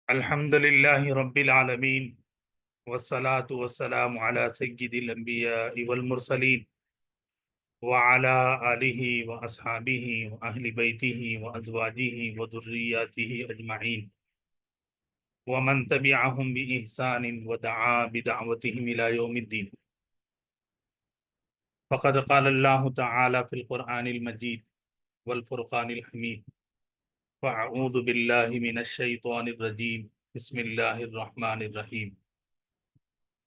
الحمد لله رب العالمين والصلاة والسلام على سيد الأنبياء والمرسلين وعلى آله وأصحابه وأهل بيته وأزواجه وذرياته أجمعين ومن تبعهم بإحسان ودعا بدعوتهم إلى يوم الدين. فقد قال الله تعالى في القرآن المجيد والفرقان الحميد: فأعوذ بالله من الشيطان الرجيم بسم الله الرحمن الرحيم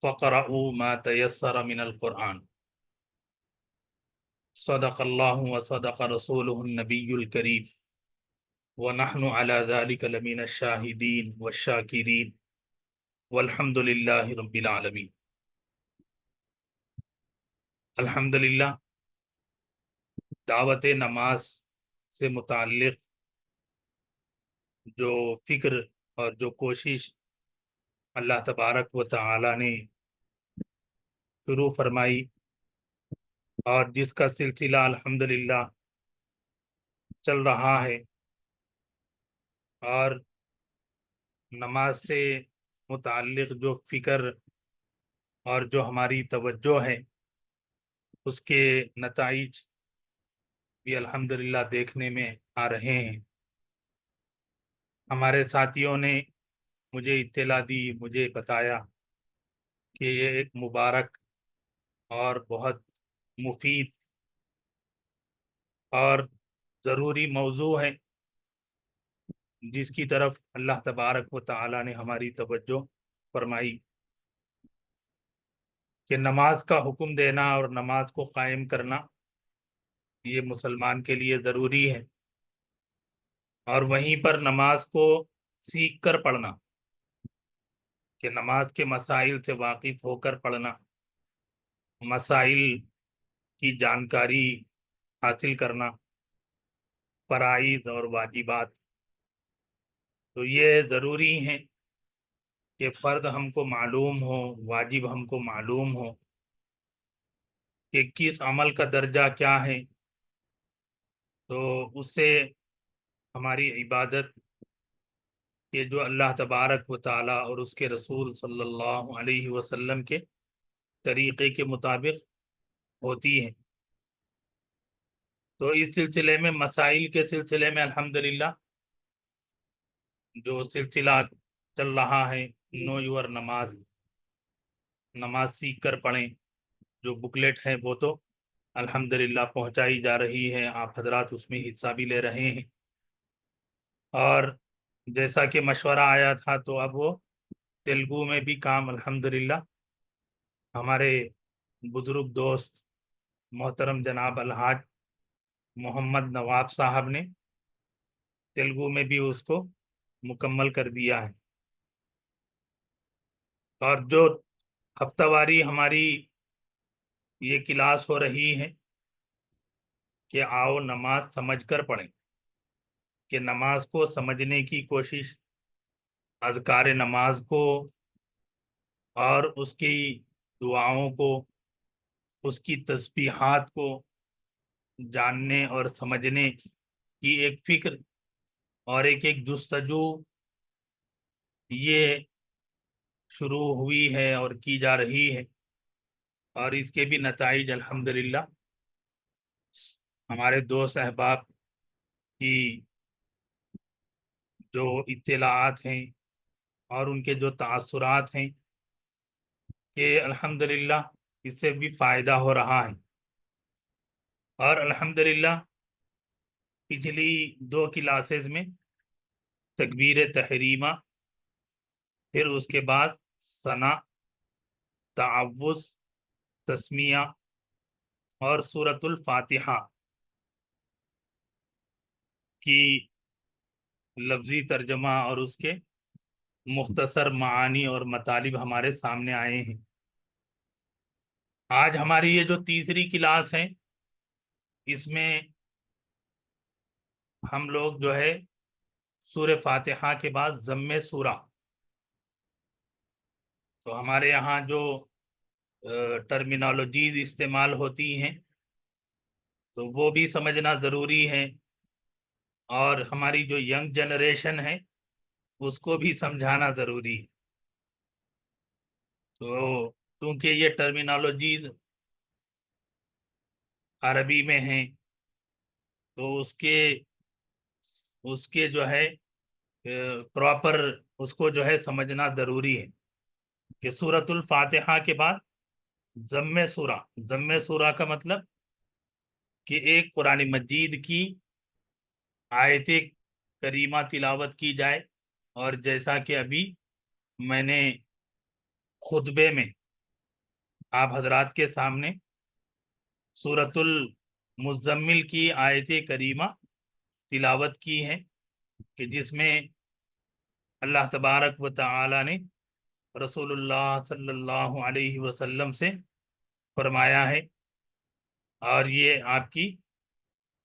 فقرأوا ما تيسر من القرآن. صدق الله وصدق رسوله النبي الكريم ونحن على ذلك لمن الشاهدين والشاكرين والحمد لله رب العالمين. الحمدللہ دعوت نماز سے متعلق جو فکر اور جو کوشش اللہ تبارک و تعالی نے شروع فرمائی اور جس کا سلسلہ الحمدللہ چل رہا ہے، اور نماز سے متعلق جو فکر اور جو ہماری توجہ ہے اس کے نتائج بھی الحمدللہ دیکھنے میں آ رہے ہیں۔ ہمارے ساتھیوں نے مجھے اطلاع دی، مجھے بتایا کہ یہ ایک مبارک اور بہت مفید اور ضروری موضوع ہے جس کی طرف اللہ تبارک و تعالی نے ہماری توجہ فرمائی کہ نماز کا حکم دینا اور نماز کو قائم کرنا یہ مسلمان کے لیے ضروری ہے، اور وہیں پر نماز کو سیکھ کر پڑھنا، کہ نماز کے مسائل سے واقف ہو کر پڑھنا، مسائل کی جانکاری حاصل کرنا، فرائض اور واجبات، تو یہ ضروری ہیں کہ فرض ہم کو معلوم ہو، واجب ہم کو معلوم ہو کہ کس عمل کا درجہ کیا ہے، تو اس سے ہماری عبادت کہ جو اللہ تبارک و تعالی اور اس کے رسول صلی اللہ علیہ وسلم کے طریقے کے مطابق ہوتی ہے۔ تو اس سلسلے میں مسائل کے سلسلے میں الحمدللہ جو سلسلہ چل رہا ہے نو یور نماز، نماز سیکھ کر پڑھیں، جو بکلیٹ ہے وہ تو الحمدللہ پہنچائی جا رہی ہے، آپ حضرات اس میں حصہ بھی لے رہے ہیں، اور جیسا کہ مشورہ آیا تھا تو اب وہ تیلگو میں بھی کام الحمدللہ ہمارے بزرگ دوست محترم جناب الحاج محمد نواب صاحب نے تیلگو میں بھی اس کو مکمل کر دیا ہے، اور جو ہفتہ واری ہماری یہ کلاس ہو رہی ہے کہ آؤ نماز سمجھ کر پڑھیں، کہ نماز کو سمجھنے کی کوشش، اذکار نماز کو اور اس کی دعاؤں کو، اس کی تسبیحات کو جاننے اور سمجھنے کی ایک فکر اور ایک جستجو یہ شروع ہوئی ہے اور کی جا رہی ہے، اور اس کے بھی نتائج الحمدللہ ہمارے دوست احباب کی جو اطلاعات ہیں اور ان کے جو تاثرات ہیں کہ الحمدللہ اس سے بھی فائدہ ہو رہا ہے، اور الحمدللہ پچھلی 2 کلاسز میں تکبیر تحریمہ، پھر اس کے بعد ثنا، تعوذ، تسمیہ اور سورۃ الفاتحہ کی لفظی ترجمہ اور اس کے مختصر معانی اور مطالب ہمارے سامنے آئے ہیں۔ آج ہماری یہ جو تیسری کلاس ہے، اس میں ہم لوگ جو ہے سورہ فاتحہ کے بعد ضم سورہ، تو ہمارے یہاں جو ٹرمینالوجیز استعمال ہوتی ہیں تو وہ بھی سمجھنا ضروری ہے، اور ہماری جو ینگ جنریشن ہے اس کو بھی سمجھانا ضروری ہے. تو کیونکہ یہ ٹرمینالوجیز عربی میں ہیں تو اس کے جو ہے پراپر اس کو جو ہے سمجھنا ضروری ہے کہ سورۃ الفاتحہ کے بعد ضم سورہ کا مطلب کہ ایک قرآن مجید کی آیت کریمہ تلاوت کی جائے. اور جیسا کہ ابھی میں نے خطبے میں آپ حضرات کے سامنے سورۃ المزمل کی آیت کریمہ تلاوت کی ہے کہ جس میں اللہ تبارک و تعالی نے رسول اللہ صلی اللہ علیہ وسلم سے فرمایا ہے، اور یہ آپ کی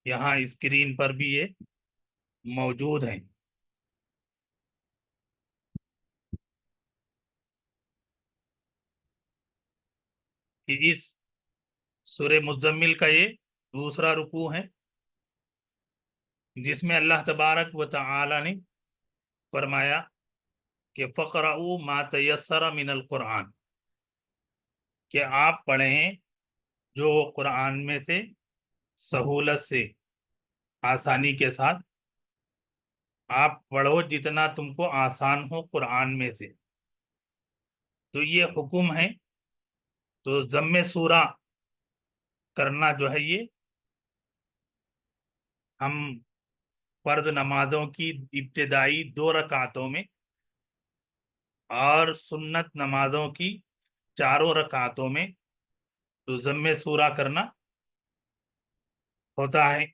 یہاں اسکرین پر بھی یہ موجود ہیں. کہ اس سورہ مزمل کا یہ دوسرا رکوع ہے جس میں اللہ تبارک و تعالی نے فرمایا کہ فقرؤوا ما تیسر من القرآن، کہ آپ پڑھیں جو قرآن میں سے سہولت سے آسانی کے ساتھ آپ پڑھو جتنا تم کو آسان ہو قرآن میں سے. تو یہ حکم ہے. تو ضم سورہ کرنا جو ہے یہ ہم فرض نمازوں کی ابتدائی 2 رکعتوں میں اور سنت نمازوں کی 4 رکعتوں میں تو ضم سورہ کرنا ہوتا ہے.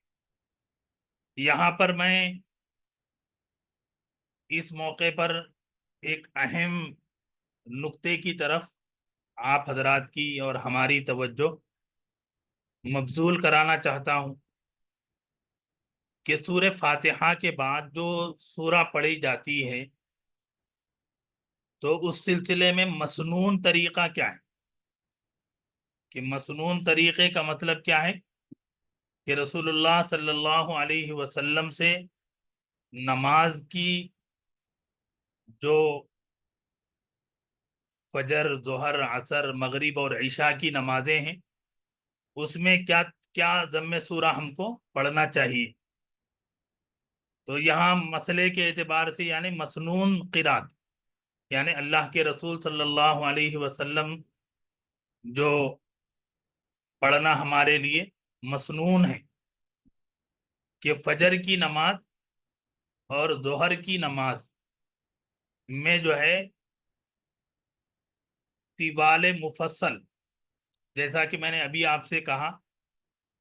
یہاں پر میں اس موقع پر ایک اہم نقطے کی طرف آپ حضرات کی اور ہماری توجہ مبذول کرانا چاہتا ہوں کہ سورہ فاتحہ کے بعد جو سورہ پڑھی جاتی ہے تو اس سلسلے میں مسنون طریقہ کیا ہے. کہ مسنون طریقے کا مطلب کیا ہے کہ رسول اللہ صلی اللہ علیہ وسلم سے نماز کی جو فجر، ظہر، عصر، مغرب اور عشاء کی نمازیں ہیں اس میں کیا کیا ضم سورہ ہم کو پڑھنا چاہیے. تو یہاں مسئلے کے اعتبار سے یعنی مسنون قرات، یعنی اللہ کے رسول صلی اللہ علیہ وسلم جو پڑھنا ہمارے لیے مسنون ہے کہ فجر کی نماز اور ظہر کی نماز میں جو ہے طوال مفصل، جیسا کہ میں نے ابھی آپ سے کہا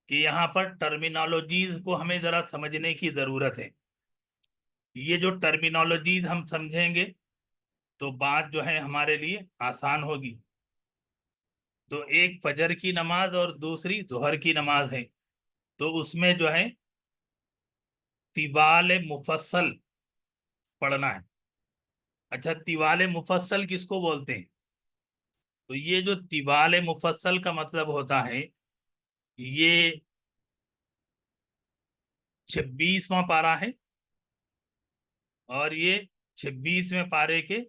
کہ یہاں پر ٹرمینالوجیز کو ہمیں ذرا سمجھنے کی ضرورت ہے. یہ جو ٹرمینالوجیز ہم سمجھیں گے تو بات جو ہے ہمارے لیے آسان ہوگی. تو ایک فجر کی نماز اور دوسری ظہر کی نماز ہے تو اس میں جو ہے طوال مفصل پڑھنا ہے. اچھا، طوال مفصل کس کو بولتے ہیں؟ تو یہ جو طوال مفصل کا مطلب ہوتا ہے یہ 26واں پارہ ہے اور یہ 26ویں پارے کے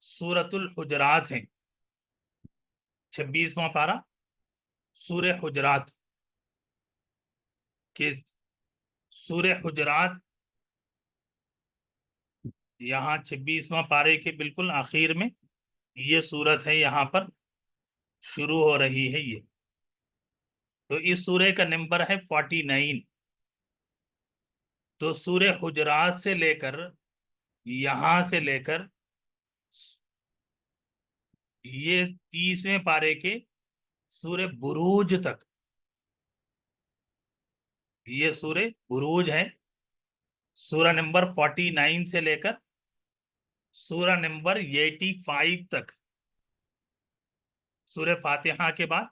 سورۃ الحجرات ہیں. 26واں پارہ سورہ حجرات کے سورہ حجرات یہاں 26واں پارے کے بالکل آخر میں یہ سورت ہے، یہاں پر شروع ہو رہی ہے یہ. تو اس سورہ کا نمبر ہے 49. تو سورہ حجرات سے لے کر یہاں سے لے کر یہ 30ویں پارے کے سورہ بروج تک، یہ سورہ بروج ہے. سورہ نمبر 49 سے لے کر سورہ نمبر 85 تک سورہ فاتحہ کے بعد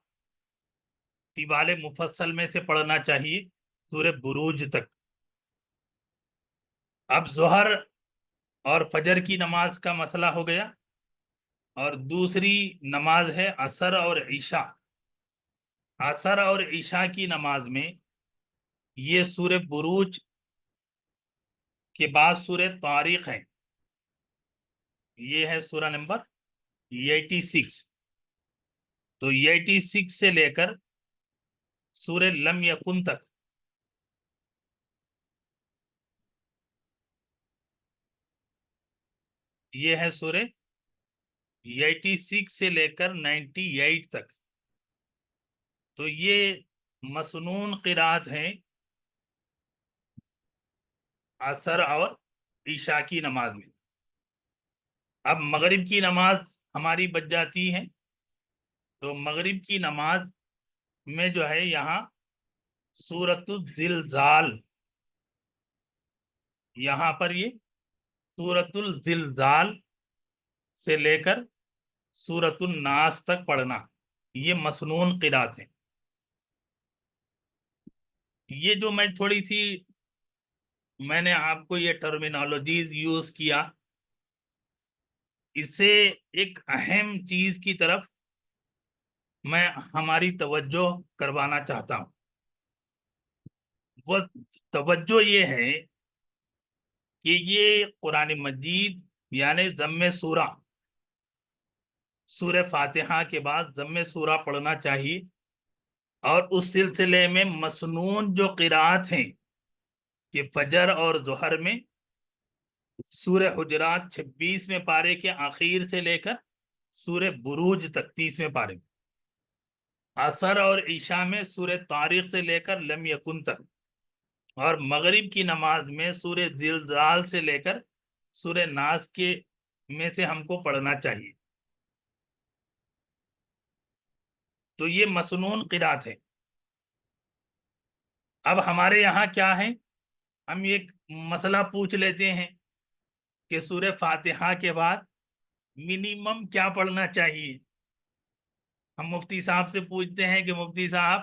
طوال مفصل میں سے پڑھنا چاہیے سورہ بروج تک. اب ظہر اور فجر کی نماز کا مسئلہ ہو گیا، اور دوسری نماز ہے عصر اور عشاء. عصر اور عشاء کی نماز میں یہ سورہ بروج کے بعد سورہ طارق ہے. یہ ہے سورہ نمبر 86. تو 86 سے لے کر سورہ لم یکن تک یہ ہے سورہ 86 سے لے کر 98 تک. تو یہ مسنون قرات ہیں عصر اور عشاء کی نماز میں. اب مغرب کی نماز ہماری بچ جاتی ہے، تو مغرب کی نماز میں جو ہے یہاں سورۃ الزلزال، یہاں پر یہ سورۃ الزلزال سے لے کر سورۃ الناس تک پڑھنا، یہ مسنون قرات ہیں. یہ جو میں تھوڑی سی میں نے آپ کو یہ ٹرمینالوجیز یوز کیا، اس سے ایک اہم چیز کی طرف میں ہماری توجہ کروانا چاہتا ہوں. وہ توجہ یہ ہے کہ یہ قرآن مجید یعنی ضم سورہ، سورہ فاتحہ کے بعد ضم سورہ پڑھنا چاہیے. اور اس سلسلے میں مسنون جو قرات ہیں کہ فجر اور ظہر میں سورہ حجرات 26ویں پارے کے آخر سے لے کر سورہ بروج تک 30ویں پارے میں، عصر اور عشاء میں سورہ طارق سے لے کر لم یکن تک، اور مغرب کی نماز میں سورہ زلزال سے لے کر سورہ ناس کے میں سے ہم کو پڑھنا چاہیے. تو یہ مسنون قرات ہے. اب ہمارے یہاں کیا ہے، ہم ایک مسئلہ پوچھ لیتے ہیں کہ سورہ فاتحہ کے بعد منیمم کیا پڑھنا چاہیے. ہم مفتی صاحب سے پوچھتے ہیں کہ مفتی صاحب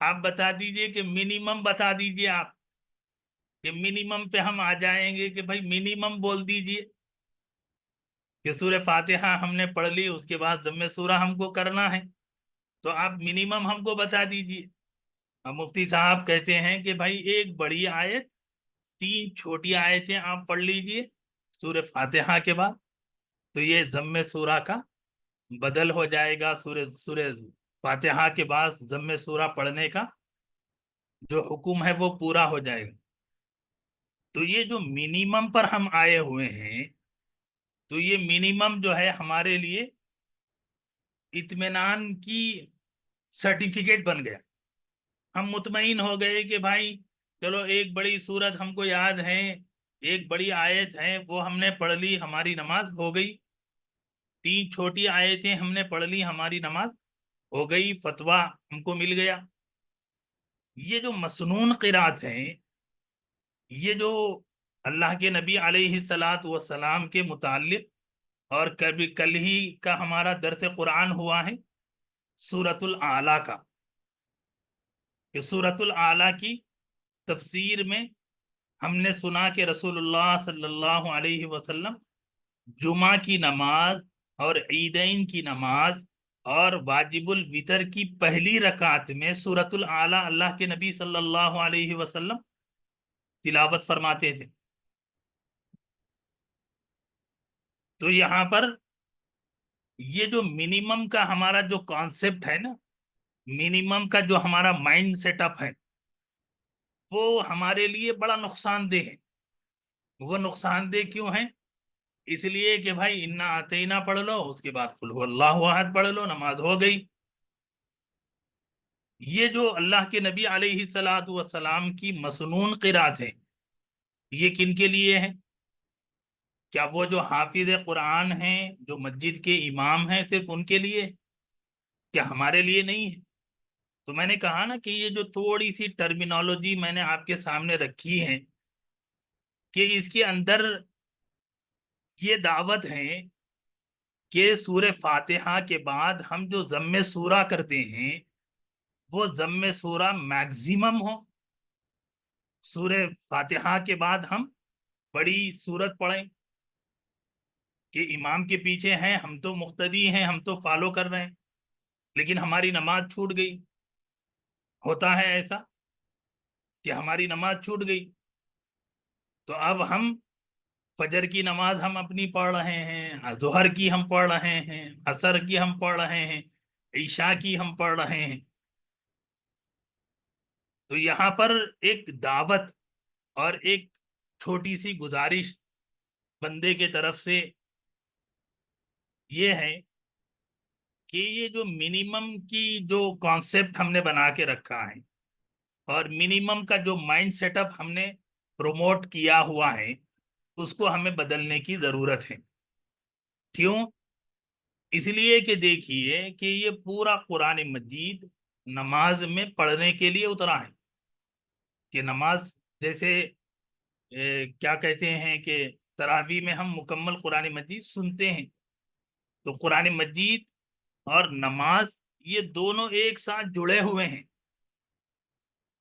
آپ بتا دیجئے کہ منیمم بتا دیجئے، آپ کہ منیمم پہ ہم آ جائیں گے کہ بھائی منیمم بول دیجئے کہ سورہ فاتحہ ہم نے پڑھ لی، اس کے بعد ضم سورہ ہم کو کرنا ہے، تو آپ منیمم ہم کو بتا دیجئے. اب مفتی صاحب کہتے ہیں کہ بھائی ایک بڑی آیت 3 چھوٹی آیتیں آپ پڑھ لیجئے سورہ فاتحہ کے بعد، تو یہ ضم سورہ کا بدل ہو جائے گا. سورہ فاتحہ کے بعد ضم سورہ پڑھنے کا جو حکم ہے وہ پورا ہو جائے گا. تو یہ جو منیمم پر ہم آئے ہوئے ہیں، تو یہ منیمم جو ہے ہمارے لیے اطمینان کی سرٹیفکیٹ بن گیا. ہم مطمئن ہو گئے کہ بھائی چلو ایک بڑی سورت ہم کو یاد ہے، ایک بڑی آیت ہے، وہ ہم نے پڑھ لی، ہماری نماز ہو گئی. 3 چھوٹی آیتیں ہم نے پڑھ لی، ہماری نماز ہو گئی، فتویٰ ہم کو مل گیا. یہ جو مسنون قرات ہیں، یہ جو اللہ کے نبی علیہ السلام کے متعلق، اور کل ہی کا ہمارا درس قرآن ہوا ہے سورۃ الاعلیٰ کا، کہ سورۃ الاعلیٰ کی تفسیر میں ہم نے سنا کہ رسول اللہ صلی اللہ علیہ وسلم جمعہ کی نماز اور عیدین کی نماز اور واجب الوتر کی پہلی رکعت میں سورۃ الاعلیٰ اللہ کے نبی صلی اللہ علیہ وسلم تلاوت فرماتے تھے. تو یہاں پر یہ جو منیمم کا ہمارا جو کانسیپٹ ہے نا، منیمم کا جو ہمارا مائنڈ سیٹ اپ ہے، وہ ہمارے لیے بڑا نقصان دہ ہے. وہ نقصان دہ کیوں ہیں؟ اس لیے کہ بھائی انا آتینا پڑھ لو، اس کے بعد قل هو اللہ احد پڑھ لو، نماز ہو گئی. یہ جو اللہ کے نبی علیہ السلام کی مسنون قرات ہے، یہ کن کے لیے ہے؟ کیا وہ جو حافظ قرآن ہیں، جو مسجد کے امام ہیں، صرف ان کے لیے؟ کیا ہمارے لیے نہیں ہے؟ تو میں نے کہا نا کہ یہ جو تھوڑی سی ٹرمینالوجی میں نے آپ کے سامنے رکھی ہے، کہ اس کے اندر یہ دعوت ہے کہ سورہ فاتحہ کے بعد ہم جو ضم سورہ کرتے ہیں، وہ ضم سورہ میکزیمم ہو. سورہ فاتحہ کے بعد ہم بڑی سورت پڑھیں کہ امام کے پیچھے ہیں، ہم تو مقتدی ہیں، ہم تو فالو کر رہے ہیں، لیکن ہماری نماز چھوٹ گئی. ہوتا ہے ایسا کہ ہماری نماز چھوٹ گئی، تو اب ہم فجر کی نماز ہم اپنی پڑھ رہے ہیں، ظہر کی ہم پڑھ رہے ہیں، عصر کی ہم پڑھ رہے ہیں، عشاء کی ہم پڑھ رہے ہیں۔ تو یہاں پر ایک دعوت اور ایک چھوٹی سی گزارش بندے کے طرف سے یہ ہے کہ یہ جو منیمم کی جو کانسیپٹ ہم نے بنا کے رکھا ہے اور منیمم کا جو مائنڈ سیٹ اپ ہم نے پروموٹ کیا ہوا ہے، اس کو ہمیں بدلنے کی ضرورت ہے۔ کیوں؟ اس لیے کہ دیکھیے کہ یہ پورا قرآن مجید نماز میں پڑھنے کے لیے اترا ہے، کہ نماز جیسے کیا کہتے ہیں کہ تراویح میں ہم مکمل قرآن مجید سنتے ہیں، تو قرآن مجید اور نماز یہ دونوں ایک ساتھ جڑے ہوئے ہیں۔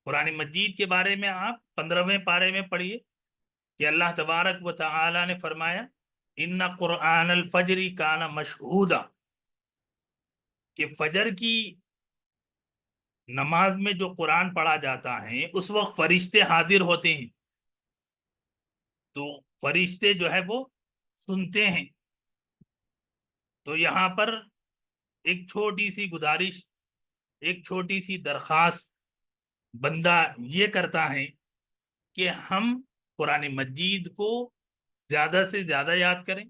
قرآن مجید کے بارے میں آپ 15ویں پارے میں پڑھیے کہ اللہ تبارک و تعالی نے فرمایا ان قرآن الفجر کان مشہودا، کہ فجر کی نماز میں جو قرآن پڑھا جاتا ہے اس وقت فرشتے حاضر ہوتے ہیں، تو فرشتے جو ہے وہ سنتے ہیں۔ تو یہاں پر ایک چھوٹی سی گزارش، ایک چھوٹی سی درخواست بندہ یہ کرتا ہے کہ ہم قرآن مجید کو زیادہ سے زیادہ یاد کریں،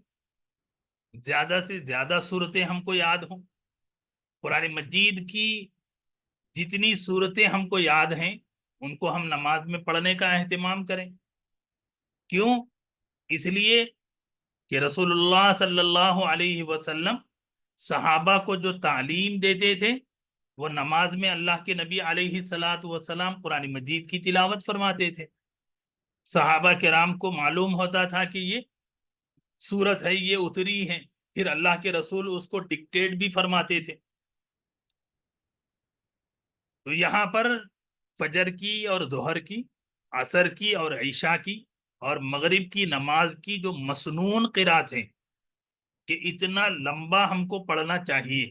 زیادہ سے زیادہ صورتیں ہم کو یاد ہوں، قرآن مجید کی جتنی صورتیں ہم کو یاد ہیں ان کو ہم نماز میں پڑھنے کا اہتمام کریں۔ کیوں؟ اس لیے کہ رسول اللہ صلی اللہ علیہ وسلم صحابہ کو جو تعلیم دیتے تھے وہ نماز میں اللہ کے نبی علیہ الصلاۃ والسلام قرآن مجید کی تلاوت فرماتے تھے۔ صحابہ کرام کو معلوم ہوتا تھا کہ یہ سورت ہے، یہ اتری ہے، پھر اللہ کے رسول اس کو ڈکٹیٹ بھی فرماتے تھے۔ تو یہاں پر فجر کی اور ظہر کی، عصر کی اور عشاء کی اور مغرب کی نماز کی جو مسنون قرات ہیں کہ اتنا لمبا ہم کو پڑھنا چاہیے۔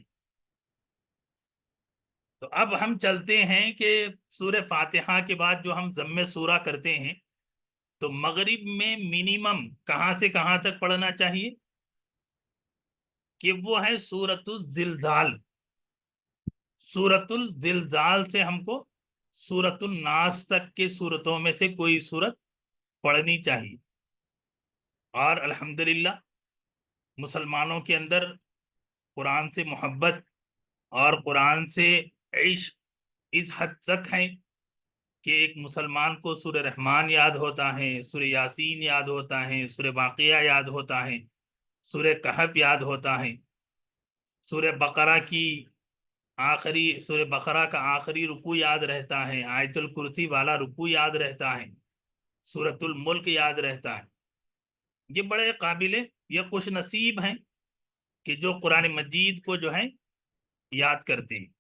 تو اب ہم چلتے ہیں کہ سورہ فاتحہ کے بعد جو ہم ضم سورہ کرتے ہیں تو مغرب میں منیمم کہاں سے کہاں تک پڑھنا چاہیے کہ وہ ہے سورۃ الزلزال۔ سورۃ الزلزال سے ہم کو سورۃ الناس تک کے سورتوں میں سے کوئی سورت پڑھنی چاہیے۔ اور الحمدللہ مسلمانوں کے اندر قرآن سے محبت اور قرآن سے عشق اس حد تک ہے کہ ایک مسلمان کو سورہ رحمان یاد ہوتا ہے، سورہ یاسین یاد ہوتا ہے، سورہ واقعہ یاد ہوتا ہے، سورہ کہف یاد ہوتا ہے، سورہ بقرہ کی سورہ بقرہ کا آخری رکوع یاد رہتا ہے، آیت الکرسی والا رکوع یاد رہتا ہے، سورۃ الملک یاد رہتا ہے۔ یہ بڑے قابل، یہ خوش نصیب ہیں کہ جو قرآن مجید کو جو ہے یاد کرتے ہیں۔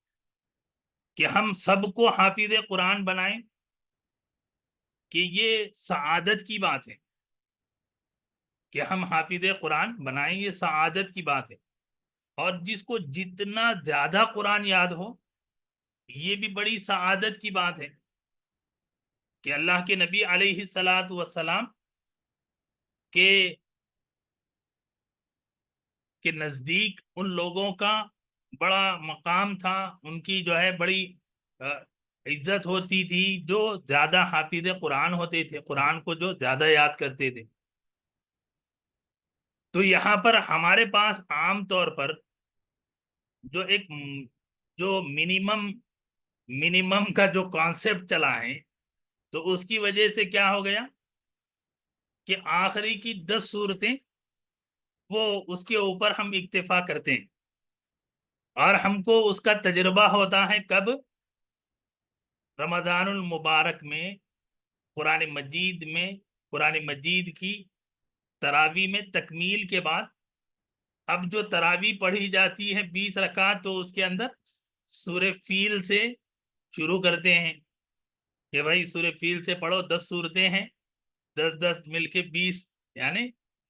کہ ہم سب کو حافظ قرآن بنائیں کہ یہ سعادت کی بات ہے، کہ ہم حافظ قرآن بنائیں، یہ سعادت کی بات ہے۔ اور جس کو جتنا زیادہ قرآن یاد ہو یہ بھی بڑی سعادت کی بات ہے کہ اللہ کے نبی علیہ الصلاۃ والسلام کے نزدیک ان لوگوں کا بڑا مقام تھا، ان کی جو ہے بڑی عزت ہوتی تھی جو زیادہ حافظ قرآن ہوتے تھے، قرآن کو جو زیادہ یاد کرتے تھے۔ تو یہاں پر ہمارے پاس عام طور پر جو منیمم کا جو کانسیپٹ چلا ہے تو اس کی وجہ سے کیا ہو گیا کہ آخری کی 10 صورتیں وہ اس کے اوپر ہم اکتفا کرتے ہیں، اور ہم کو اس کا تجربہ ہوتا ہے کب؟ رمضان المبارک میں قرآن مجید کی تراویح میں تکمیل کے بعد اب جو تراویح پڑھی جاتی ہے 20 رکعت، تو اس کے اندر سورہ فیل سے شروع کرتے ہیں کہ بھائی سورہ فیل سے پڑھو، 10 صورتیں ہیں، 10 مل کے 20، یعنی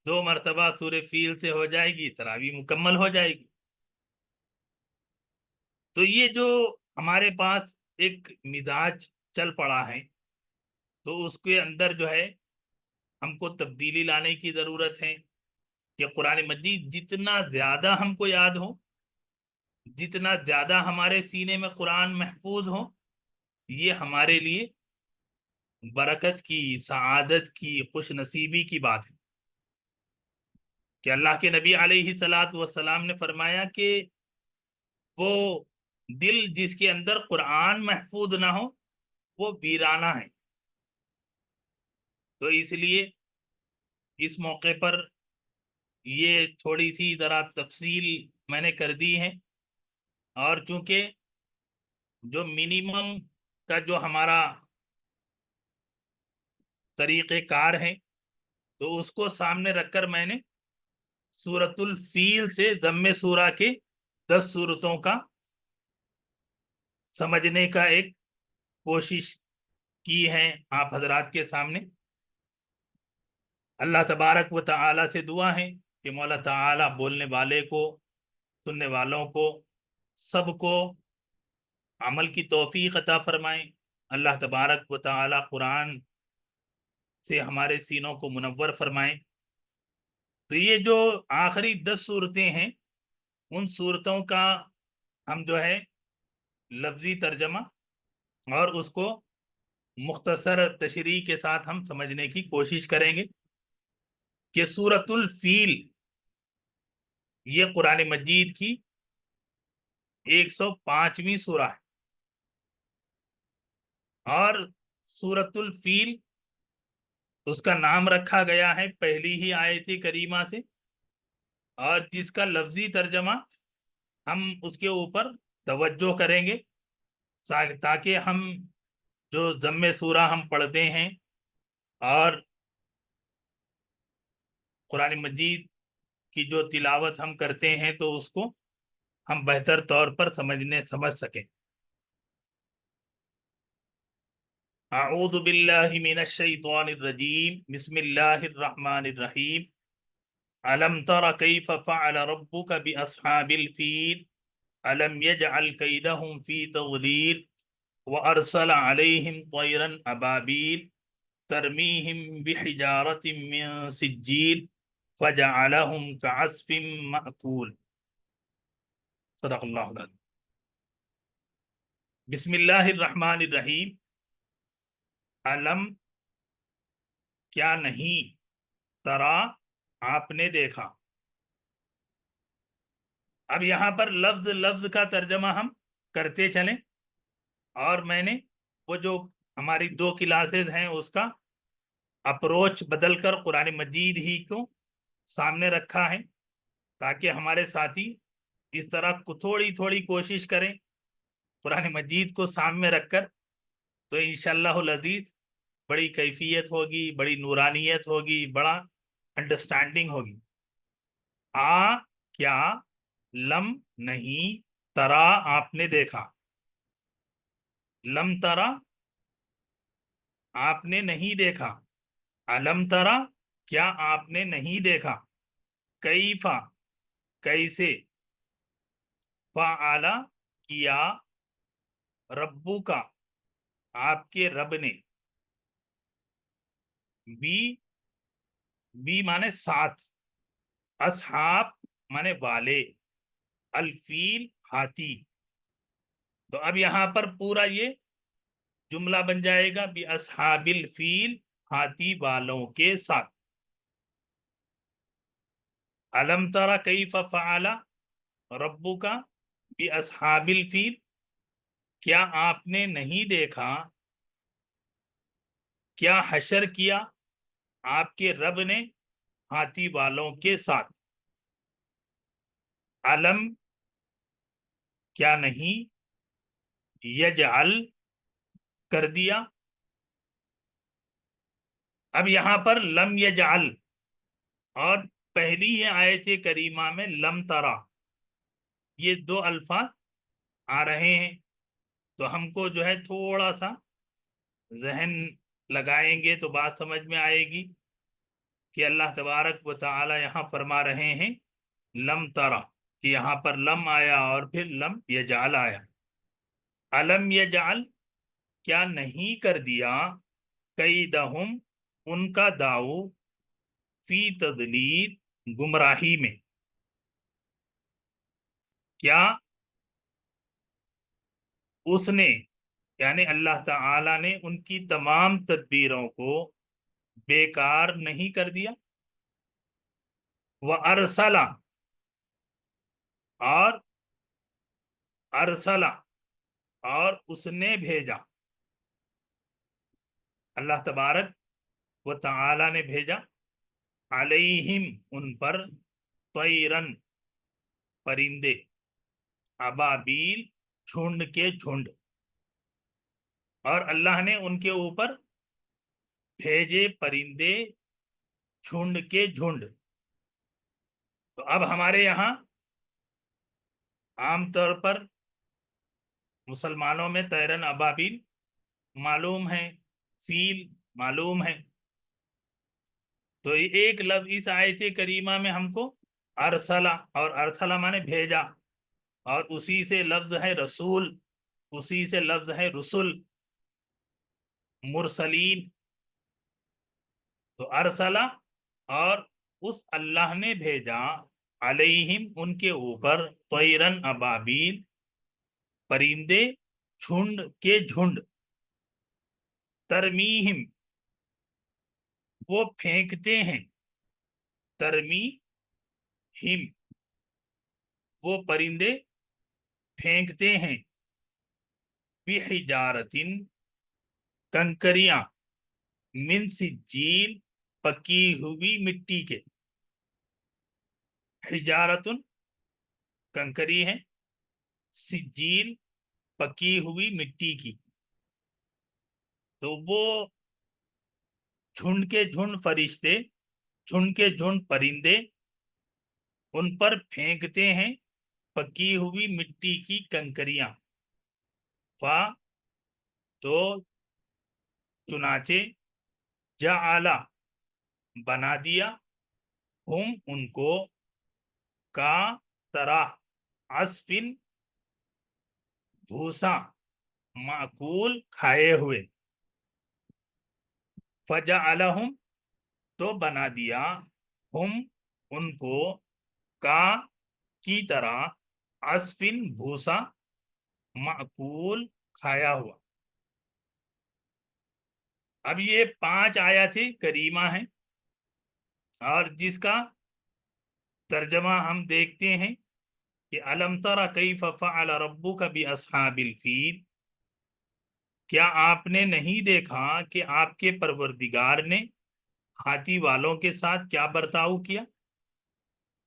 2 مرتبہ سورہ فیل سے ہو جائے گی، تراویح مکمل ہو جائے گی۔ تو یہ جو ہمارے پاس ایک مزاج چل پڑا ہے تو اس کے اندر جو ہے ہم کو تبدیلی لانے کی ضرورت ہے کہ قرآن مجید جتنا زیادہ ہم کو یاد ہو، جتنا زیادہ ہمارے سینے میں قرآن محفوظ ہو، یہ ہمارے لیے برکت کی، سعادت کی، خوش نصیبی کی بات ہے۔ کہ اللہ کے نبی علیہ الصلاۃ والسلام نے فرمایا کہ وہ دل جس کے اندر قرآن محفوظ نہ ہو وہ ویرانہ ہے۔ تو اس لیے اس موقع پر یہ تھوڑی سی ذرا تفصیل میں نے کر دی ہے، اور چونکہ جو منیمم کا جو ہمارا طریقہ کار ہے تو اس کو سامنے رکھ کر میں نے سورۃ الفیل سے ضم سورہ کے 10 صورتوں کا سمجھنے کا ایک کوشش کی ہے آپ حضرات کے سامنے۔ اللہ تبارک و تعالی سے دعا ہے کہ مولا تعالی بولنے والے کو، سننے والوں کو، سب کو عمل کی توفیق عطا فرمائیں۔ اللہ تبارک و تعالی قرآن سے ہمارے سینوں کو منور فرمائیں۔ تو یہ جو آخری 10 صورتیں ہیں، ان صورتوں کا ہم جو ہے لفظی ترجمہ اور اس کو مختصر تشریح کے ساتھ ہم سمجھنے کی کوشش کریں گے کہ سورۃ الفیل یہ قرآن مجید کی 105ویں سورہ ہے، اور سورۃ الفیل اس کا نام رکھا گیا ہے پہلی ہی آیت کریمہ سے، اور جس کا لفظی ترجمہ ہم اس کے اوپر توجہ کریں گے تاکہ ہم جو ضم سورہ ہم پڑھتے ہیں اور قرآن مجید کی جو تلاوت ہم کرتے ہیں تو اس کو ہم بہتر طور پر سمجھ سکیں۔ اعوذ باللہ من الشیطان الرجیم، بسم اللہ الرحمن الرحیم۔ الم تر کیف فعل ربک باصحاب الفیل الم یجعل کیدہم فی تضلیل وارسل علیہم طیرا ابابیل ترمیہم بحجارۃ من سجیل فجعلہم کعصف مأکول۔ صدق اللہ العظیم۔ بسم اللہ الرحمن الرحیم۔ علم کیا نہیں، ترا آپ نے دیکھا۔ اب یہاں پر لفظ لفظ کا ترجمہ ہم کرتے چلیں، اور میں نے وہ جو ہماری 2 کلاسز ہیں اس کا اپروچ بدل کر قرآن مجید ہی کو سامنے رکھا ہے تاکہ ہمارے ساتھی اس طرح تھوڑی تھوڑی کوشش کریں قرآن مجید کو سامنے رکھ کر، تو انشاءاللہ العزیز بڑی کیفیت ہوگی، بڑی نورانیت ہوگی، بڑا انڈرسٹینڈنگ ہوگی۔ کیا، لم نہیں، ترا آپ نے دیکھا۔ لم ترا آپ نے نہیں دیکھا، علم ترا کیا آپ نے نہیں دیکھا، کیفا کیسے، فعل کیا، ربو کا آپ کے رب نے، بی مانے ساتھ، اصحاب مانے والے، الفیل ہاتھی۔ تو اب یہاں پر پورا یہ جملہ بن جائے گا بی اصحاب الفیل، ہاتھی والوں کے ساتھ۔ علم ترى کیف فعل ربک بی اصحاب الفیل، کیا آپ نے نہیں دیکھا، کیا حشر کیا آپ کے رب نے ہاتھی والوں کے ساتھ۔ علم کیا نہیں، یجعل کر دیا۔ اب یہاں پر لم یجعل اور پہلی ہی آیت کریمہ میں لم ترا، یہ 2 الفاظ آ رہے ہیں، تو ہم کو جو ہے تھوڑا سا ذہن لگائیں گے تو بات سمجھ میں آئے گی کہ اللہ تبارک و تعالی یہاں فرما رہے ہیں لم ترا، کہ یہاں پر لم آیا اور پھر لم یجعل آیا۔ علم یجعل کیا نہیں کر دیا، کیدہم ان کا داؤ فی تضلیل گمراہی میں، کیا اس نے یعنی اللہ تعالی نے ان کی تمام تدبیروں کو بیکار نہیں کر دیا، وَأَرْسَلَ اور ارسلہ اور اس نے بھیجا، اللہ تبارک و تعالی نے بھیجا، علیہم ان پر، طیرن پرندے، ابابیل جھنڈ کے جھنڈ، اور اللہ نے ان کے اوپر بھیجے پرندے جھنڈ کے جھنڈ۔ تو اب ہمارے یہاں عام طور پر مسلمانوں میں طیرن ابابیل معلوم ہے، فیل معلوم ہے، تو ایک لفظ اس آیت کریمہ میں ہم کو ارسلہ، اور ارسلہ مانے بھیجا، اور اسی سے لفظ ہے رسول، اسی سے لفظ ہے رسول، مرسلین۔ تو ارسلہ اور اس اللہ نے بھیجا، علیہم ان کے اوپر، طیرن ابابیل پرندے جھنڈ کے جھنڈ، ترمیہم وہ پھینکتے ہیں، ترمیہم وہ پرندے پھینکتے ہیں، بحجارتن کنکریاں، من سجیل پکی ہوئی مٹی کے، حجارتن کنکری ہے، سجیل پکی ہوئی مٹی کی، تو وہ جھنڈ کے جھنڈ فرشتے، جھنڈ کے جھنڈ پرندے ان پر پھینکتے ہیں پکی ہوئی مٹی کی کنکریاں، فا تو چنانچہ جعلا بنا دیا، ہم ان کو، کا طرح، عصفن بھوسا، معقول کھائے ہوئے، فجعلہم تو بنا دیا، ہم ان کو، کا کی طرح، عصفن بھوسا، معقول کھایا ہوا۔ اب یہ 5 آیات کریمہ ہیں، اور جس کا ترجمہ ہم دیکھتے ہیں کہ الم تر کیف فعل ربک باصحاب الفیل، کیا آپ نے نہیں دیکھا کہ آپ کے پروردگار نے ہاتھی والوں کے ساتھ کیا برتاؤ کیا،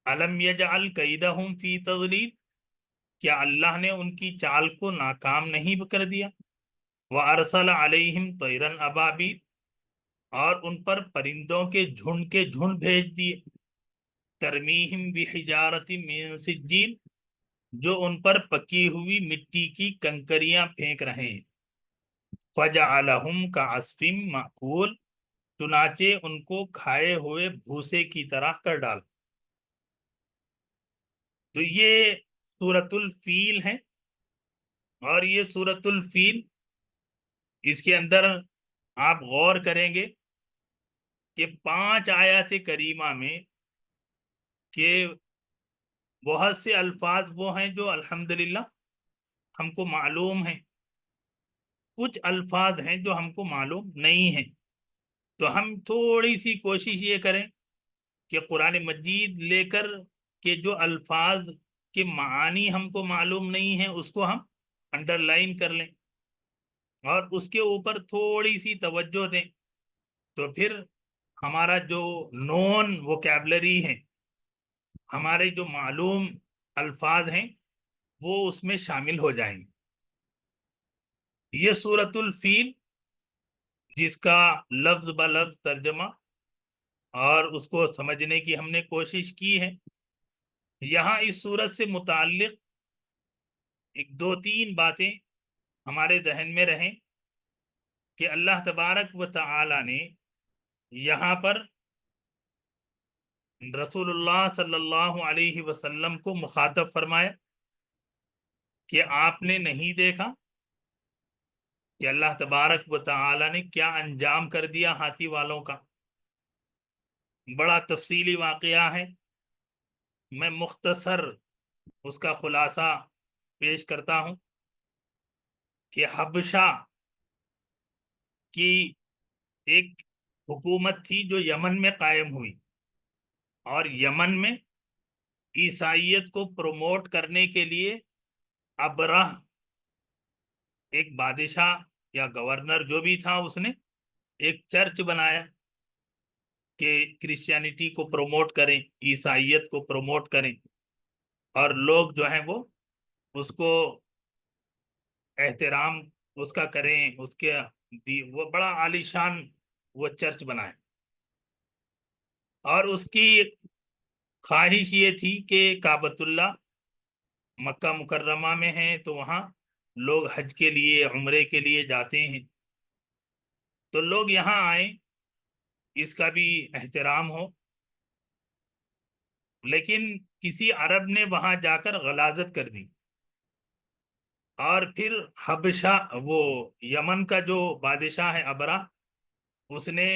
الم یجعل کیدہم فی تضلیل، کیا اللہ نے ان کی چال کو ناکام نہیں کر دیا، وَأَرْسَلَ عَلَيْهِمْ طَيْرًا أَبَابِيلَ اور ان پر پرندوں کے جھنڈ بھیج دیے، ترمیہم بحجارۃ من سجیل جو ان پر پکی ہوئی مٹی کی کنکریاں پھینک رہے ہیں، فجعلہم کعصف مأکول چنانچہ ان کو کھائے ہوئے بھوسے کی طرح کر ڈال۔ تو یہ سورۃ الفیل ہے، اور یہ سورۃ الفیل، اس کے اندر آپ غور کریں گے کہ 5 آیات کریمہ میں کہ بہت سے الفاظ وہ ہیں جو الحمدللہ ہم کو معلوم ہیں، کچھ الفاظ ہیں جو ہم کو معلوم نہیں ہیں، تو ہم تھوڑی سی کوشش یہ کریں کہ قرآن مجید لے کر کے جو الفاظ کے معانی ہم کو معلوم نہیں ہیں اس کو ہم انڈر لائن کر لیں، اور اس کے اوپر تھوڑی سی توجہ دیں، تو پھر ہمارا جو نون ووکیبلری ہے، ہمارے جو معلوم الفاظ ہیں وہ اس میں شامل ہو جائیں گے۔ یہ سورۃ الفیل جس کا لفظ بلفظ ترجمہ اور اس کو سمجھنے کی ہم نے کوشش کی ہے، یہاں اس سورت سے متعلق 2-3 باتیں ہمارے ذہن میں رہیں کہ اللہ تبارک و تعالی نے یہاں پر رسول اللہ صلی اللہ علیہ وسلم کو مخاطب فرمایا کہ آپ نے نہیں دیکھا کہ اللہ تبارک و تعالی نے کیا انجام کر دیا ہاتھی والوں کا۔ بڑا تفصیلی واقعہ ہے، میں مختصر اس کا خلاصہ پیش کرتا ہوں کہ حبشہ کی ایک حکومت تھی جو یمن میں قائم ہوئی، اور یمن میں عیسائیت کو پروموٹ کرنے کے لیے ابرہ ایک بادشاہ یا گورنر جو بھی تھا، اس نے ایک چرچ بنایا کہ کرسچینٹی کو پروموٹ کریں، عیسائیت کو پروموٹ کریں، اور لوگ جو ہیں وہ اس کو احترام اس کا کریں، اس کے وہ بڑا عالیشان وہ چرچ بنائے، اور اس کی خواہش یہ تھی کہ کعبۃ اللہ مکہ مکرمہ میں ہیں تو وہاں لوگ حج کے لیے عمرے کے لیے جاتے ہیں، تو لوگ یہاں آئیں، اس کا بھی احترام ہو۔ لیکن کسی عرب نے وہاں جا کر غلاظت کر دی، اور پھر حبشہ وہ یمن کا جو بادشاہ ہے ابرہ، اس نے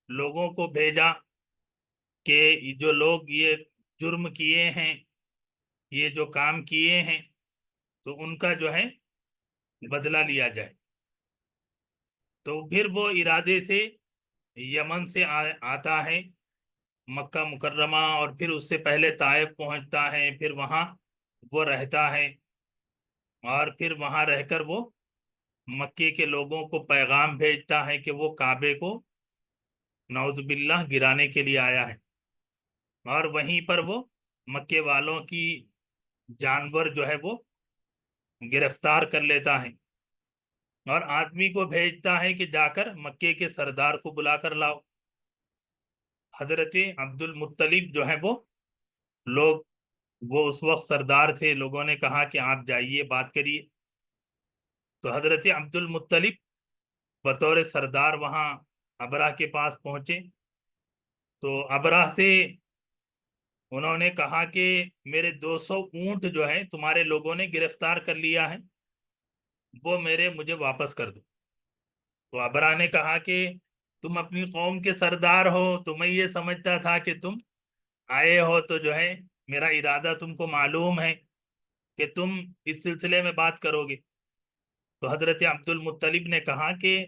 لوگوں کو بھیجا کہ جو لوگ یہ جرم کیے ہیں، یہ جو کام کیے ہیں، تو ان کا جو ہے بدلہ لیا جائے۔ تو پھر وہ ارادے سے یمن سے آتا ہے مکہ مکرمہ، اور پھر اس سے پہلے طائف پہنچتا ہے، پھر وہاں وہ رہتا ہے، اور پھر وہاں رہ کر وہ مکے کے لوگوں کو پیغام بھیجتا ہے کہ وہ کعبے کو نعوذ باللہ گرانے کے لیے آیا ہے، اور وہیں پر وہ مکے والوں کی جانور جو ہے وہ گرفتار کر لیتا ہے، اور آدمی کو بھیجتا ہے کہ جا کر مکے کے سردار کو بلا کر لاؤ۔ حضرت عبد المطلب جو ہے وہ اس وقت سردار تھے، لوگوں نے کہا کہ آپ جائیے بات کریے، تو حضرت عبد المطلب بطور سردار وہاں ابرہ کے پاس پہنچے، تو ابرہ سے انہوں نے کہا کہ میرے 200 اونٹ جو ہیں تمہارے لوگوں نے گرفتار کر لیا ہے، وہ مجھے واپس کر دو۔ تو ابرہ نے کہا کہ تم اپنی قوم کے سردار ہو، تو میں یہ سمجھتا تھا کہ تم آئے ہو تو جو ہے میرا ارادہ تم کو معلوم ہے کہ تم اس سلسلے میں بات کرو گے۔ تو حضرت عبد المطلب نے کہا کہ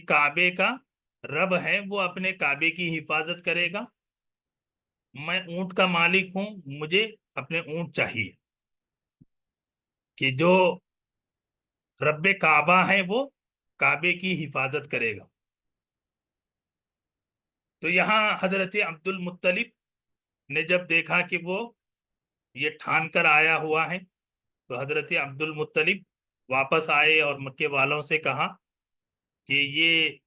کعبے کا رب ہے، وہ اپنے کعبے کی حفاظت کرے گا، میں اونٹ کا مالک ہوں، مجھے اپنے اونٹ چاہیے، کہ جو رب کعبہ ہے وہ کعبے کی حفاظت کرے گا۔ تو یہاں حضرت عبد المطلب نے جب دیکھا کہ وہ یہ ٹھان کر آیا ہوا ہے، تو حضرت عبد المطلب واپس آئے اور مکے والوں سے کہا کہ یہ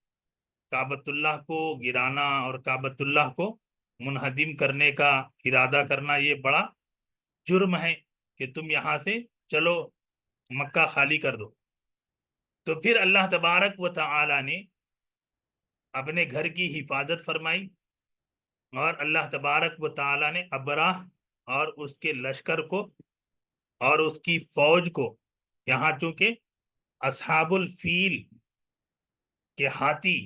کعبۃ اللہ کو گرانا اور کعبۃ اللہ کو منہدم کرنے کا ارادہ کرنا یہ بڑا جرم ہے، کہ تم یہاں سے چلو مکہ خالی کر دو۔ تو پھر اللہ تبارک و تعالی نے اپنے گھر کی حفاظت فرمائی، اور اللہ تبارک و تعالی نے ابرہ اور اس کے لشکر کو اور اس کی فوج کو، یہاں چونکہ اصحاب الفیل کے ہاتھی،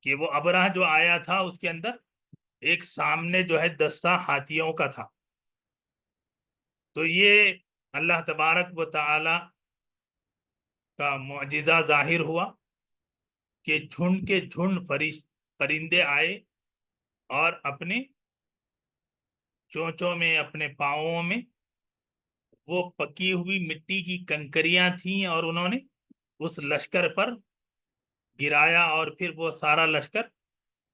کہ وہ ابرہ جو آیا تھا اس کے اندر ایک سامنے جو ہے دستہ ہاتھیوں کا تھا، تو یہ اللہ تبارک و تعالی کا معجزہ ظاہر ہوا کہ جھنڈ کے جھنڈ پرندے آئے، اور اپنے چونچوں میں، اپنے پاؤں میں وہ پکی ہوئی مٹی کی کنکریاں تھیں، اور انہوں نے اس لشکر پر گرایا، اور پھر وہ سارا لشکر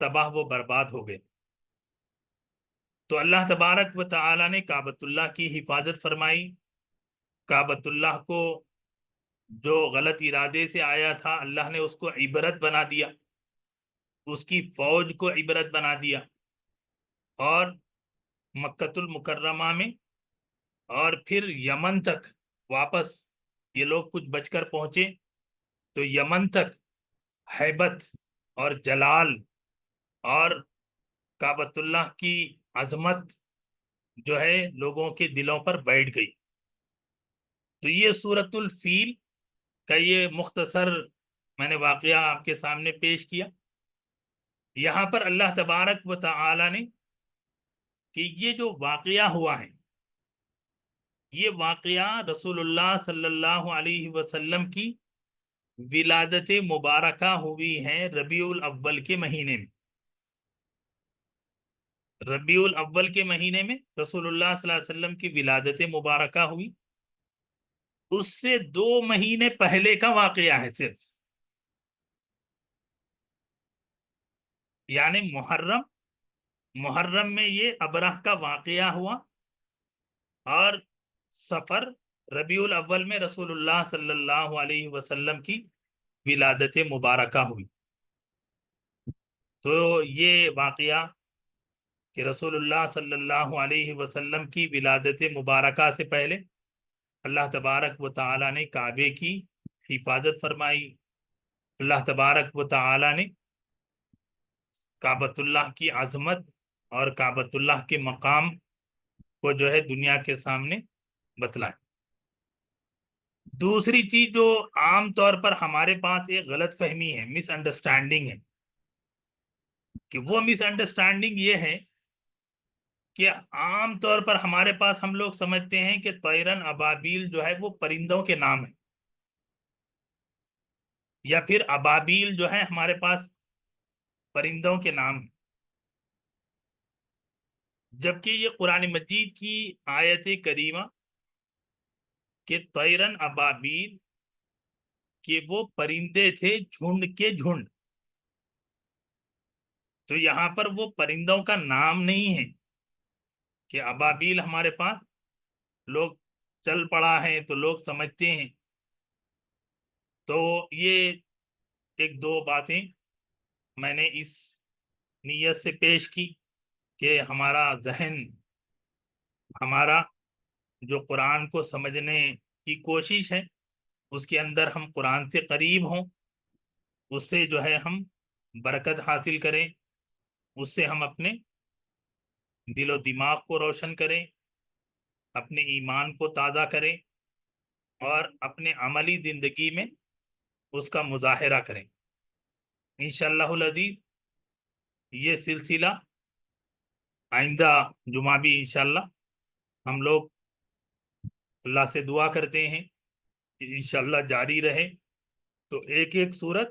تباہ و برباد ہو گئے۔ تو اللہ تبارک و تعالی نے کعبۃ اللہ کی حفاظت فرمائی، کعبۃ اللہ کو جو غلط ارادے سے آیا تھا اللہ نے اس کو عبرت بنا دیا، اس کی فوج کو عبرت بنا دیا، اور مکہ المکرمہ میں اور پھر یمن تک واپس یہ لوگ کچھ بچ کر پہنچے، تو یمن تک ہیبت اور جلال اور کعبۃ اللہ کی عظمت جو ہے لوگوں کے دلوں پر بیٹھ گئی۔ تو یہ سورۃ الفیل کا یہ مختصر میں نے واقعہ آپ کے سامنے پیش کیا۔ یہاں پر اللہ تبارک و تعالی نے کہ یہ جو واقعہ ہوا ہے، یہ واقعہ رسول اللہ صلی اللہ علیہ وسلم کی ولادت مبارکہ ہوئی ہے ربیع الاول کے مہینے میں۔ ربیع الاول کے مہینے میں رسول اللہ صلی اللہ علیہ وسلم کی ولادت مبارکہ ہوئی، اس سے 2 مہینے پہلے کا واقعہ ہے صرف، یعنی محرم میں یہ ابرہ کا واقعہ ہوا، اور سفر ربیع الاول میں رسول اللہ صلی اللہ علیہ وسلم کی ولادت مبارکہ ہوئی۔ تو یہ واقعہ کہ رسول اللہ صلی اللہ علیہ وسلم کی ولادت مبارکہ سے پہلے اللہ تبارک و تعالی نے کعبے کی حفاظت فرمائی، اللہ تبارک و تعالی نے کعبۃ اللہ کی عظمت اور کعبۃ اللہ کے مقام کو جو ہے دنیا کے سامنے بتلائے۔ دوسری چیز جو عام طور پر ہمارے پاس ایک غلط فہمی ہے، مس انڈرسٹینڈنگ ہے، کہ وہ مس انڈرسٹینڈنگ یہ ہے کہ عام طور پر ہمارے پاس ہم لوگ سمجھتے ہیں کہ طیرن ابابیل جو ہے وہ پرندوں کے نام ہیں، یا پھر ابابیل جو ہے ہمارے پاس پرندوں کے نام ہیں، جبکہ یہ قرآن مجید کی آیت کریمہ کہ طیرن ابابیل کہ وہ پرندے تھے جھنڈ کے جھنڈ، تو یہاں پر وہ پرندوں کا نام نہیں ہے کہ ابابیل ہمارے پاس لوگ چل پڑا ہے تو لوگ سمجھتے ہیں۔ تو یہ 1-2 باتیں میں نے اس نیت سے پیش کی کہ ہمارا ذہن، ہمارا جو قرآن کو سمجھنے کی کوشش ہے، اس کے اندر ہم قرآن سے قریب ہوں، اس سے جو ہے ہم برکت حاصل کریں، اس سے ہم اپنے دل و دماغ کو روشن کریں، اپنے ایمان کو تازہ کریں، اور اپنے عملی زندگی میں اس کا مظاہرہ کریں۔ انشاءاللہ العزیز یہ سلسلہ آئندہ جمعہ بھی انشاءاللہ ہم لوگ اللہ سے دعا کرتے ہیں کہ انشاءاللہ جاری رہے، تو ایک ایک سورت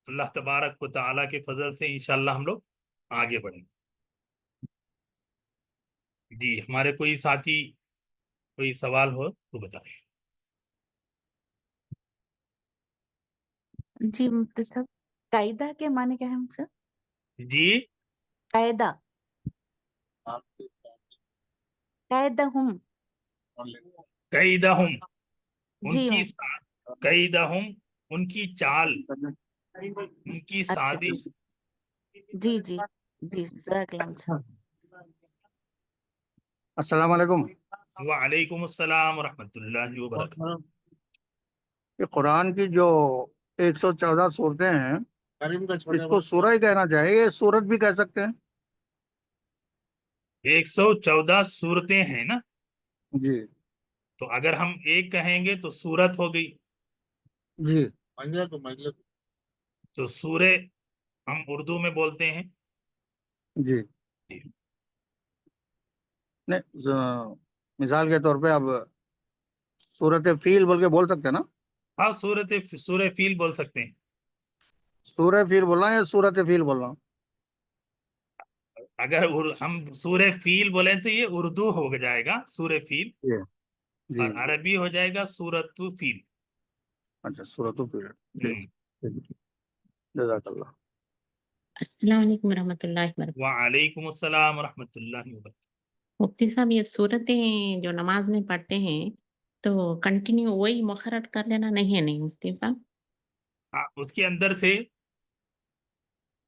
اللہ تبارک و تعالیٰ کے فضل سے انشاءاللہ ہم لوگ آگے بڑھیں۔ جی ہمارے کوئی ساتھی کوئی سوال ہو تو بتائیں۔ جی مفتی صاحب، قاعدہ کے معنی کیا ہے سر؟ جی قاعدہ قاعدہم قیدہم، ان جی کی قیدہم ان کی چال، ان کی اچھا جی سازش۔ جی جی جی جزاک اللہ خیر۔ السلام علیکم۔ وعلیکم السلام ورحمۃ اللہ وبرکاتہ۔ یہ قرآن کی جو 114 صورتیں ہیں، اس کو سورہ ہی کہنا چاہیے، یہ سورت بھی کہہ سکتے ہیں؟ 114 صورتیں ہیں نا، جی تو اگر ہم ایک کہیں گے تو سورت ہو گئی، جی تو سورے ہم اردو میں بولتے ہیں۔ جی نہیں، مثال کے طور پہ اب سورت فیل بول کے بول سکتے ہیں نا؟ ہاں سورہ فیل بول سکتے ہیں۔ سورہ فیل بولنا یا سورت فیل بولنا؟ اگر ہم سورہ فیل بولیں تو یہ اردو ہو جائے گا سورہ فیل، جی جی اور عربی ہو جائے گا سورت فیل۔ اچھا، سورت فیل، ٹھیک ٹھیک، جزاک اللہ۔ السلام علیکم ورحمۃ اللہ وبرکاتہ۔ وعلیکم السلام ورحمۃ اللہ وبرکاتہ۔ مفتی صاحب، یہ صورتیں جو نماز میں پڑھتے ہیں تو کنٹینیو وہی مخرج کر لینا نہیں ہے؟ نہیں مفتی صاحب، ہاں، اس کے اندر سے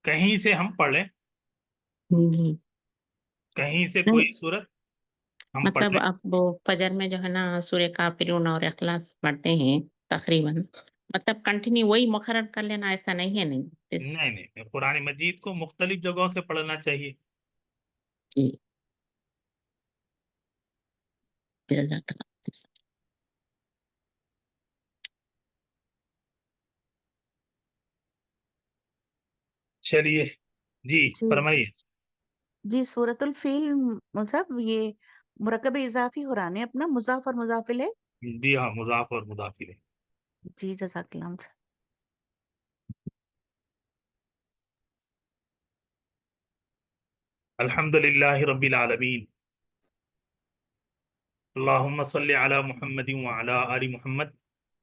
کہیں سے ہم پڑھ لیں، جی کہیں سے نہیں، کوئی صورت ہم پڑھ مطلب لیں۔ اب وہ فجر میں جو ہے نا سورہ کافرون اور اخلاص پڑھتے ہیں تقریباً، مطلب کنٹینیو وہی مخرج کر لینا ایسا نہیں ہے؟ نہیں مفتی صاحب؟ نہیں، قرآن مجید کو مختلف جگہوں سے پڑھنا چاہیے۔ جی جزاک اللہ مفتی صاحب۔ چلیے جی جی فرمائیے. جی سورۃ الفیل مصحف یہ مرکب اضافی قرآن ہے اپنا مضاف اور مضاف الیہ. جی ہاں مضاف اور مضاف الیہ. جی جزاک اللہ عنہ. الحمد للہ رب العالمین. اللہم صلی علی محمد وعلی آل محمد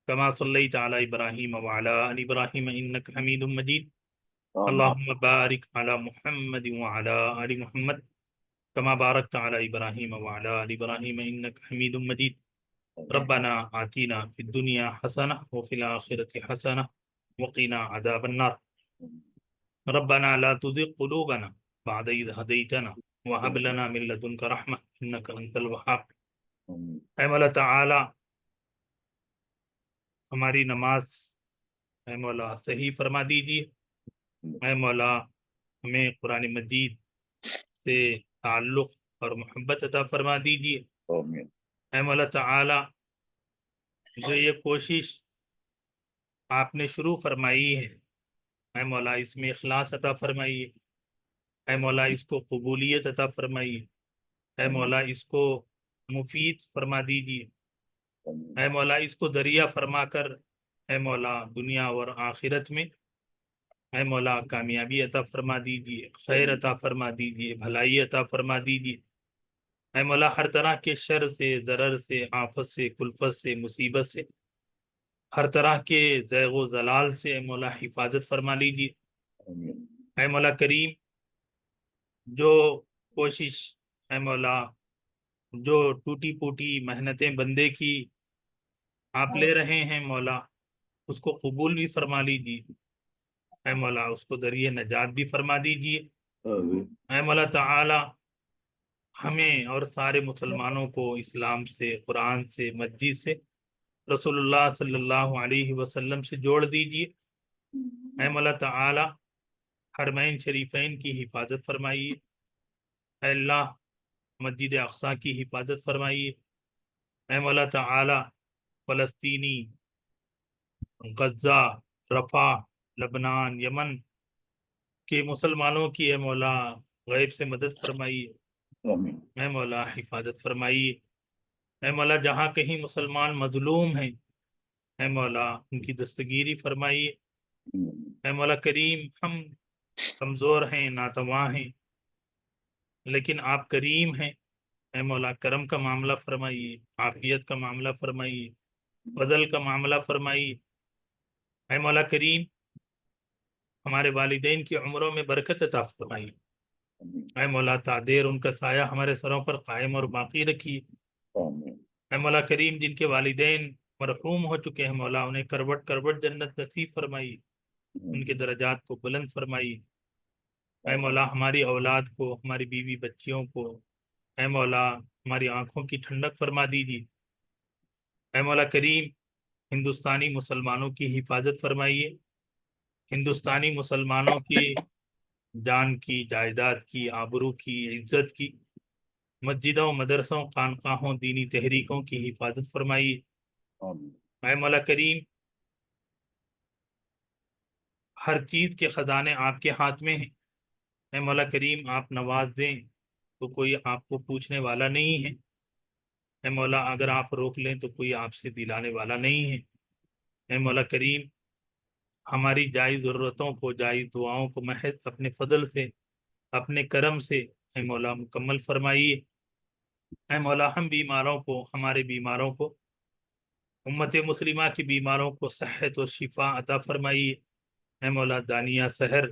کما صلیت علی ابراہیم وعلی آل ابراہیم انک حمید مجید. اللہم بارک علی محمد وعلی آل محمد کما بارکت علی ابراہیم وعلی آل ابراہیم انک حمید مجید. ربنا آتینا فی الدنیا حسنہ وفی الآخرۃ حسنہ وقنا عذاب النار. ربنا لا تزغ قلوبنا بعد اذ ہدیتنا وہب لنا من لدنک رحمہ انک انت الوہاب. اے مولا تعالی ہماری نماز اے مولا صحیح فرما دیجیے. اے مولا ہمیں قرآن مجید سے تعلق اور محبت عطا فرما دیجیے. اے مولا تعالی جو یہ کوشش آپ نے شروع فرمائی ہے اے مولا اس میں اخلاص عطا فرمائیے. اے مولا اس کو قبولیت عطا فرمائیے. اے مولا اس کو مفید فرما دیجیے. اے مولا اس کو ذریعہ فرما کر اے مولا دنیا اور آخرت میں اے مولا کامیابی عطا فرما دیجیے، خیر عطا فرما دیجیے، بھلائی عطا فرما دیجیے. اے مولا ہر طرح کے شر سے، ضرر سے، آفت سے، کلفت سے، مصیبت سے، ہر طرح کے زیغ و ضلال سے اے مولا حفاظت فرما لیجیے. اے مولا کریم جو کوشش اے مولا جو ٹوٹی پوٹی محنتیں بندے کی آپ لے رہے ہیں مولا اس کو قبول بھی فرما لیجیے. اے مولا اس کو ذریعہ نجات بھی فرما دیجیے. اے مولا تعالی ہمیں اور سارے مسلمانوں کو اسلام سے، قرآن سے، مسجد سے، رسول اللہ صلی اللہ علیہ وسلم سے جوڑ دیجیے. اے مولا تعالی حرمین شریفین کی حفاظت فرمائیے. اے اللہ مسجد اقصی کی حفاظت فرمائیے. اے مولا تعالی فلسطینی، غزہ، رفح، لبنان، یمن کے مسلمانوں کی اے مولا غیب سے مدد فرمائیے. اے مولا حفاظت فرمائیے. اے مولا جہاں کہیں مسلمان مظلوم ہیں اے مولا ان کی دستگیری فرمائیے. اے مولا کریم ہم کمزور ہیں، ناتواں ہیں، لیکن آپ کریم ہیں. اے مولا کرم کا معاملہ فرمائیے، عافیت کا معاملہ فرمائیے، فضل کا معاملہ فرمائیے. اے مولا کریم ہمارے والدین کی عمروں میں برکت عطا فرمائیے. اے مولا تعدیر ان کا سایہ ہمارے سروں پر قائم اور باقی رکھیے. اے مولا کریم جن کے والدین مرحوم ہو چکے ہیں مولا انہیں کروٹ کروٹ جنت نصیب فرمائیے، ان کے درجات کو بلند فرمائیے. اے مولا ہماری اولاد کو، ہماری بیوی بچیوں کو اے مولا ہماری آنکھوں کی ٹھنڈک فرما دیجیے. اے مولا کریم ہندوستانی مسلمانوں کی حفاظت فرمائیے. ہندوستانی مسلمانوں کی جان کی، جائیداد کی، آبرو کی، عزت کی، مسجدوں، مدرسوں، خانقاہوں، دینی تحریکوں کی حفاظت فرمائیے. اے مولا کریم ہر چیز کے خزانے آپ کے ہاتھ میں ہیں. اے مولا کریم آپ نواز دیں تو کوئی آپ کو پوچھنے والا نہیں ہے. اے مولا اگر آپ روک لیں تو کوئی آپ سے دلانے والا نہیں ہے. اے مولا کریم ہماری جائز ضرورتوں کو، جائز دعاؤں کو محض اپنے فضل سے، اپنے کرم سے اے مولا مکمل فرمائیے. اے مولا ہم بیماروں کو، ہمارے بیماروں کو، امت مسلمہ کی بیماروں کو صحت و شفا عطا فرمائیے. اے مولا دانیہ سحر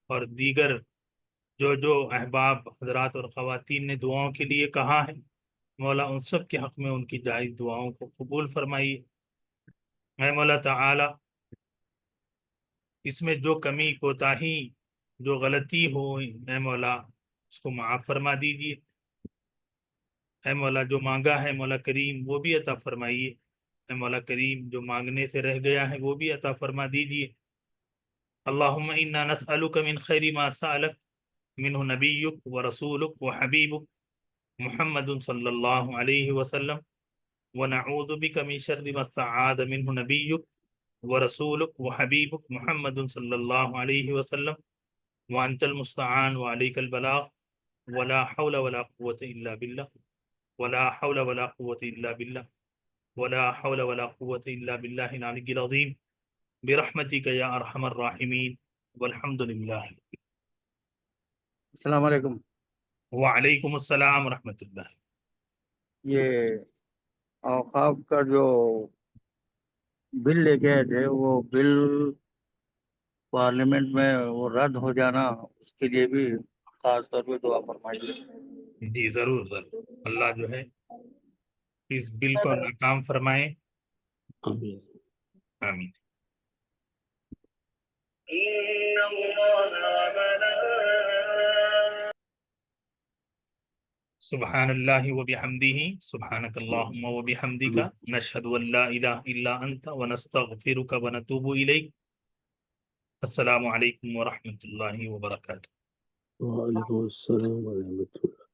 اور دیگر جو احباب حضرات اور خواتین نے دعاؤں کے لیے کہا ہے مولا ان سب کے حق میں ان کی جائز دعاؤں کو قبول فرمائیے. اے مولا تعالی اس میں جو کمی، کوتاہی، جو غلطی ہو اے مولا اس کو معاف فرما دیجیے. اے مولا جو مانگا ہے مولا کریم وہ بھی عطا فرمائیے. اے مولا کریم جو مانگنے سے رہ گیا ہے وہ بھی عطا فرما دیجیے. اللہم انا نسألک من خیر ما سألک منہ نبیک ورسولک وحبیبک محمد صلی اللہ علیہ وسلم ونعوذ بک من شر ما استعاذ منہ نبیک ورسولک وحبیبک محمد صلی اللہ علیہ وسلم وانت المستعان وعليك البلاغ ولا حول ولا قوة إلا بالله ولا حول ولا قوة إلا بالله ولا حول ولا قوة إلا بالله العلي العظيم برحمتك يا أرحم الراحمين والحمد لله. السلام علیکم. وعلیکم السلام ورحمۃ اللہ. یہ اوقاف کا جو بل لے کے آئے تھے وہ بل پارلیمنٹ میں وہ رد ہو جانا، اس کے لیے بھی خاص طور پہ دعا فرمائیے. جی ضرور ضرور. اللہ جو ہے اس بل کو ناکام فرمائے. آمین. آمین. سبحان اللہ وبحمدہ سبحانک اللہم وبحمدک نشہد ان لا الہ الا انت ونستغفرک ونتوب الیک. السلام علیکم ورحمۃ اللہ وبرکاتہ. وعلیکم السلام ورحمۃ اللہ.